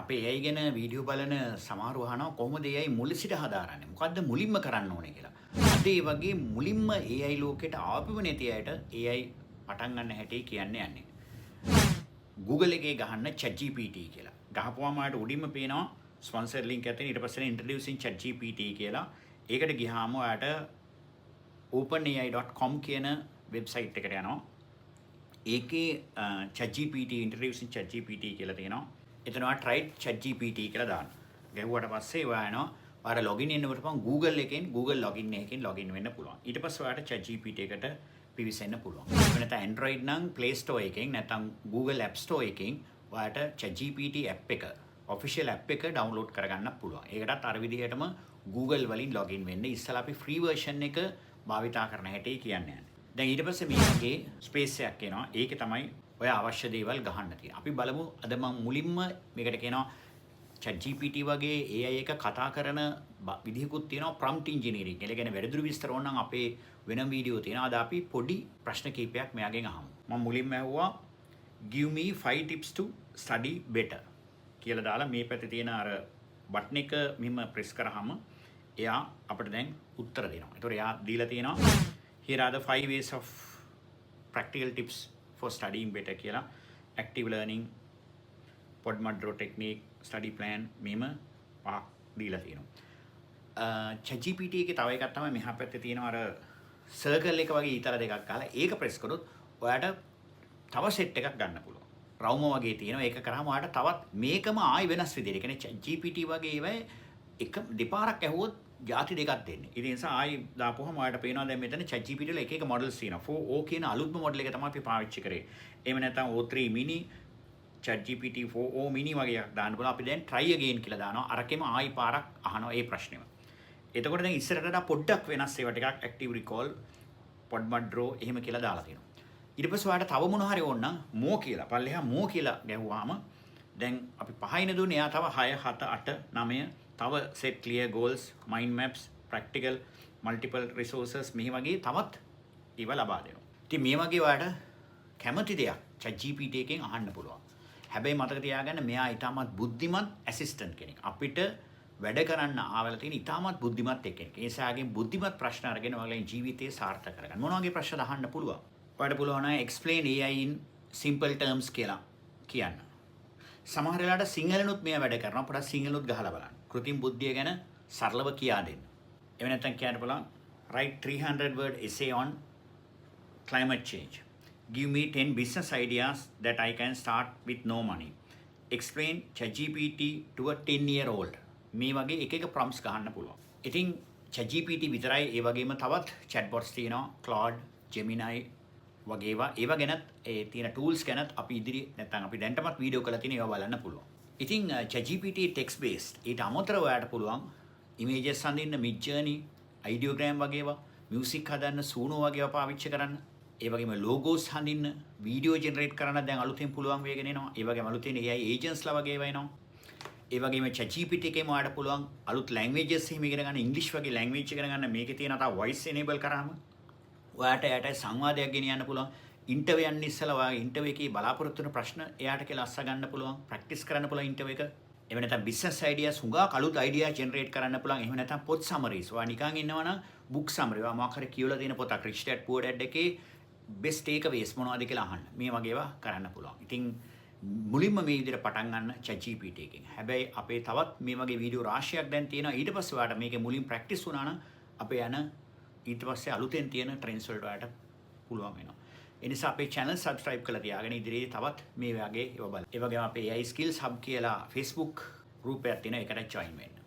අපේ AI ගැන video බලන සමහරව අහනවා කොහොමද AI මුල සිට හදාරන්නේ? මොකද්ද මුලින්ම කරන්න ඕනේ කියලා. අද ඒ වගේ මුලින්ම AI ලෝකෙට ආපුව නැති අයට AI පටන් ගන්න හැටි කියන්න යන්නේ. Google එකේ ගහන්න ChatGPT කියලා. ගහපුවාම ආට උඩින්ම පේනවා ස්පොන්සර් ලින්ක් එකක් තියෙන ඊට පස්සේ introducing ChatGPT කියලා. ඒකට ගියාම ඔයාට openai.com කියන වෙබ්සයිට් එකට යනවා. ඒකේ ChatGPT introducing ChatGPT කියලා තියෙනවා. එතන ඔයා try ChatGPT කියලා දාන්න. ගැහුවට පස්සේ ඔයා යනවා ඔයාලා login වෙන්න පුළුවන් Google එකෙන් Google login එකකින් login වෙන්න පුළුවන්. ඊට පස්සේ ඔයාට ChatGPT එකට පිවිසෙන්න පුළුවන්. එහෙම නැත්නම් Android නම් Play Store එකෙන් නැත්නම් Google App Store එකෙන් ඔයාට ChatGPT app එක official app එක download කරගන්න පුළුවන්. ඒකටත් අර විදිහටම Google වලින් login වෙන්න. ඉස්සලා අපි free version එක භාවිතා කරන හැටි කියන්නේ. දැන් ඊට පස්සේ මේ වගේ ස්පේස් එකක් එනවා. ඒකේ තමයි ඔය අවශ්‍ය දේවල් ගහන්න තියෙනවා. අපි බලමු අද මම මුලින්ම මේකට කියනවා ChatGPT වගේ AI එක කතා කරන විදිහකුත් තියෙනවා prompt engineering. ඒ කියන්නේ වැඩිදුර විස්තර ඕන නම් අපේ වෙනම වීඩියෝ තියෙනවා. අද අපි පොඩි ප්‍රශ්න කිහිපයක් මෙයාගෙන් අහමු. මම මුලින්ම ඇහුවා give me 5 tips to study better කියලා දාලා මේ පැත්තේ තියෙන අර බටන් එක මෙහෙම ප්‍රෙස් කරාම එයා අපිට දැන් උත්තර දෙනවා. ඒතකොට එයා දීලා තියෙනවා here are the 5 ways of practical tips for studying better කියලා active learning Pomodoro technique study plan මෙහෙම පහක් දීලා තියෙනවා. ChatGPT එකේ තව එකක් තමයි මෙහා පැත්තේ තියෙනවා අර circle එක වගේ ඊතල දෙකක් ගහලා ඒක press කරොත් ඔයාට තව set එකක් ගන්න පුළුවන්. රවුම වගේ තියෙනවා ඒක කරාම ඔයාට තවත් මේකම ආයි වෙනස් විදිහට. ඒ කියන්නේ ChatGPT වගේ ඒවා එක දෙපාරක් ඇහුවොත් ಜಾති දෙකක් දෙන්නේ. ඒ නිසා ආයි දාපුවම ඔයාලට පේනවා දැන් මෙතන ChatGPT වල එක එක මොඩල්ස් තියෙනවා. 4O කියන අලුත්ම මොඩල් එක තමයි අපි පාවිච්චි කරේ. එහෙම නැත්නම් O3 mini ChatGPT 4O mini වගේ එකක් දාන්න පුළුවන්. අපි දැන් try again කියලා දානවා. අරකෙම ආයි පාරක් අහනවා ඒ ප්‍රශ්නෙම. එතකොට දැන් ඉස්සරට වඩා පොඩ්ඩක් වෙනස් ඒවා ටිකක් active recall Pomodoro එහෙම කියලා දාලා තියෙනවා. ඊට පස්සේ ඔයාලට තව මොන හරි ඕන නම් more කියලා පල්ලෙහා more කියලා ගැහුවාම දැන් අපි පහින දුන්නේ එයා තව 6 7 8 9 තව set clear goals mind maps practical multiple resources මේ වගේ තවත් ඒවා ලබා දෙනවා. ඉතින් මේ වගේ ඔයාලට කැමති දෙයක් ChatGPT එකෙන් අහන්න පුළුවන්. හැබැයි මතක තියාගන්න මෙයා ඊටමත් බුද්ධිමත් ඇසිස්ටන්ට් කෙනෙක්. අපිට වැඩ කරන්න ආවලා තියෙන ඊටමත් බුද්ධිමත් කෙනෙක්. ඒ නිසාගේ බුද්ධිමත් ප්‍රශ්න අරගෙන ඔයාලගේ ජීවිතේ සාර්ථක කරගන්න. මොන වගේ ප්‍රශ්න අහන්න පුළුවන්? ඔයාලට පුළුවන් නම් explain AI in simple terms කියලා කියන්න. සමහර වෙලාවට සිංහලනුත් මෙයා වැඩ කරනවා. පොඩක් සිංහලනුත් ගහලා බලන්න. කෘත්‍රිම බුද්ධිය ගැන සරලව කියා දෙන්න. එහෙම නැත්නම් කියන්න පුළුවන් write 300 word essay on climate change. Give me 10 business ideas that I can start with no money. Explain ChatGPT to a 10-year-old. මේ වගේ එක එක prompts ගහන්න පුළුවන්. ඉතින් ChatGPT විතරයි ඒ වගේම තවත් chatbots තියෙනවා. Claude, Gemini වගේ ඒවා ගැනත් ඒ තියෙන tools ගැනත් අපි ඉදිරි නැත්නම් අපි දැන්ටමත් වීඩියෝ කරලා තියෙන ඒවා බලන්න පුළුවන්. ඉතින් ChatGPT text based ඊට අමතරව ඔයාලට පුළුවන් images හඳින්න Midjourney, ideogram වගේ ඒවා, music හදන්න Suno වගේ ඒවා පාවිච්චි කරන්න. ඒ වගේම logos හඳින්න, video generate කරන්න දැන් අලුතෙන් පුළුවන් වෙගෙන එනවා. ඒ වගේම අලුතෙන් AI agents ලා වගේ ඒවා එනවා. ඒ වගේම ChatGPT එකේම ඔයාලට පුළුවන් අලුත් languages එහෙම ඉගෙන ගන්න, English වගේ language ඉගෙන ගන්න. මේකේ තියෙන තව voice enable කරාම ඔයාට එයාට සංවාදයක් ගෙනියන්න පුළුවන්. ඉන්ටර්විව් යන්න ඉස්සලා ඔයා ඉන්ටර්විව් එකේ බලාපොරොත්තු වෙන ප්‍රශ්න එයාට කියලා අස්ස ගන්න පුළුවන්. ප්‍රැක්ටිස් කරන්න පුළුවන් ඉන්ටර්විව් එක. එහෙම නැත්නම් business ideas හුඟක් අලුත් idea generate කරන්න පුළුවන්. එහෙම නැත්නම් පොත් summaries. ඔයා නිකන් ඉන්නවා නම් book summary. ඔයා මොකක් හරි කියවලා තියෙන පොතක් Rich Dad Poor Dad එකේ best takeaways මොනවද කියලා අහන්න. මේ වගේ ඒවා කරන්න පුළුවන්. ඉතින් මුලින්ම මේ විදිහට පටන් ගන්න ChatGPT එකෙන්. හැබැයි අපේ තවත් මේ වගේ වීඩියෝ රාශියක් දැන් තියෙනවා. ඊට පස්සේ ඔයාට මේකේ මුලින් ප්‍රැක්ටිස් වුණා නම් අපේ යන ඊට පස්සේ අලුතෙන් තියෙන ට්‍රෙන්ඩ්ස් වලට ඔයාලට පුළුවන් වෙනවා. ඒ නිසා අපේ channel subscribe කරලා තියාගෙන ඉදිරියේ තවත් මේ වගේ ඒවා බලන්න. ඒ වගේම අපේ AI skills hub කියලා Facebook group එකක් තියෙනවා. ඒකට join වෙන්න.